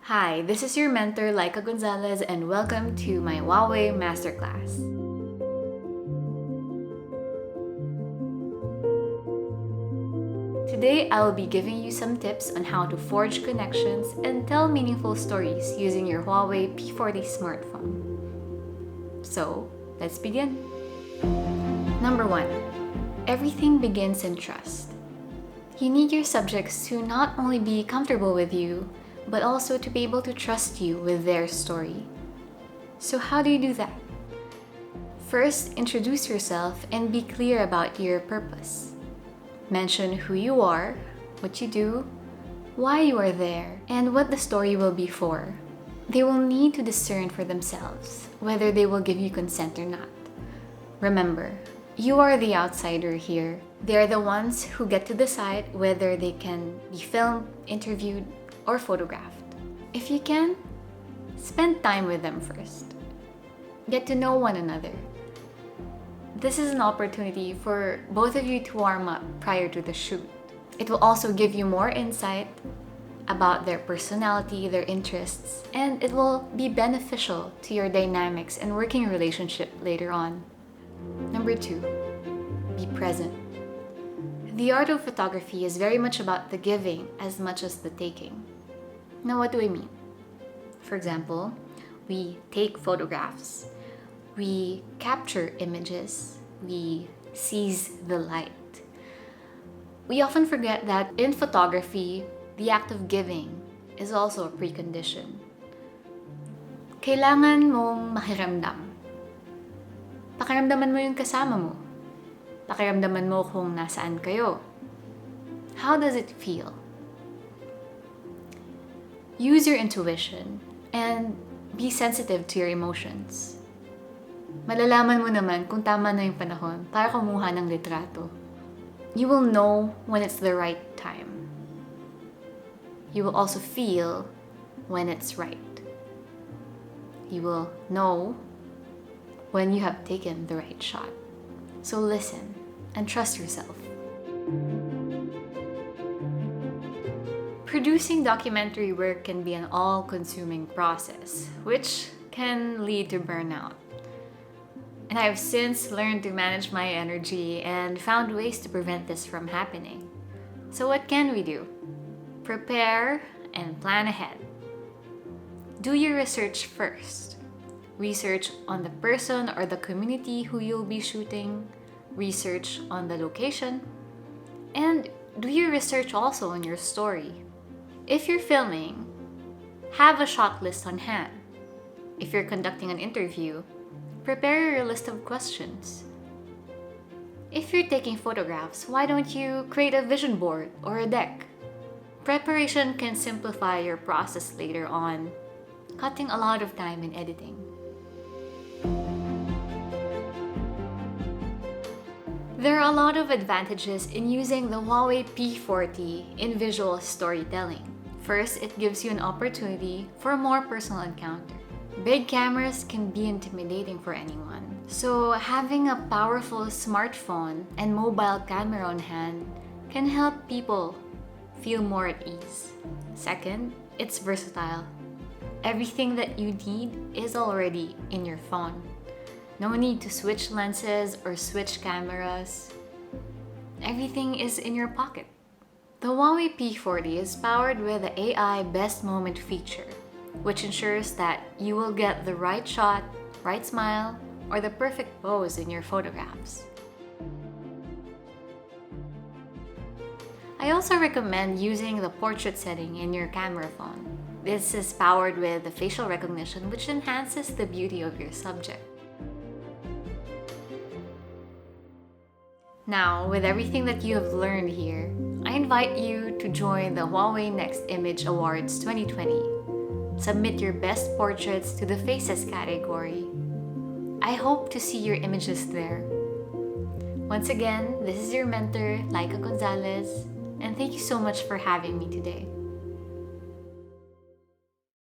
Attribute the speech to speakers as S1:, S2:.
S1: Hi, this is your mentor Lyka Gonzalez and welcome to my HUAWEI Masterclass. Today, I will be giving you some tips on how to forge connections and tell meaningful stories using your HUAWEI P40 smartphone. So, let's begin. Number 1. Everything begins in trust. You need your subjects to not only be comfortable with you, but also to be able to trust you with their story. So how do you do that? First, introduce yourself and be clear about your purpose. Mention who you are, what you do, why you are there, and what the story will be for. They will need to discern for themselves whether they will give you consent or not. Remember, you are the outsider here. They are the ones who get to decide whether they can be filmed, interviewed, or photographed. If you can, spend time with them first. Get to know one another. This is an opportunity for both of you to warm up prior to the shoot. It will also give you more insight about their personality, their interests, and it will be beneficial to your dynamics and working relationship later on. Number 2, be present. The art of photography is very much about the giving as much as the taking. Now, what do I mean? For example, we take photographs, we capture images, we seize the light. We often forget that in photography, the act of giving is also a precondition. Kailangan mong makiramdam. Pakiramdaman mo yung kasama mo. Pakiramdaman mo kung nasaan kayo. How does it feel? Use your intuition and be sensitive to your emotions. Malalaman mo naman kung tama na yung panahon para kumuha ng litrato. You will know when it's the right time. You will also feel when it's right. You will know when you have taken the right shot. So listen and trust yourself. Producing documentary work can be an all-consuming process, which can lead to burnout. And I have since learned to manage my energy and found ways to prevent this from happening. So what can we do? Prepare and plan ahead. Do your research first. Research on the person or the community who you'll be shooting. Research on the location. And do your research also on your story. If you're filming, have a shot list on hand. If you're conducting an interview, prepare your list of questions. If you're taking photographs, why don't you create a vision board or a deck? Preparation can simplify your process later on, cutting a lot of time in editing. There are a lot of advantages in using the HUAWEI P40 in visual storytelling. First, it gives you an opportunity for a more personal encounter. Big cameras can be intimidating for anyone, so having a powerful smartphone and mobile camera on hand can help people feel more at ease. Second, it's versatile. Everything that you need is already in your phone. No need to switch lenses or switch cameras. Everything is in your pocket. The HUAWEI P40 is powered with the AI Best Moment feature, which ensures that you will get the right shot, right smile, or the perfect pose in your photographs. I also recommend using the portrait setting in your camera phone. This is powered with the facial recognition, which enhances the beauty of your subject. Now, with everything that you have learned here, I invite you to join the HUAWEI Next Image Awards 2020. Submit your best portraits to the Faces category. I hope to see your images there. Once again, this is your mentor, Lyka Gonzalez, and thank you so much for having me today.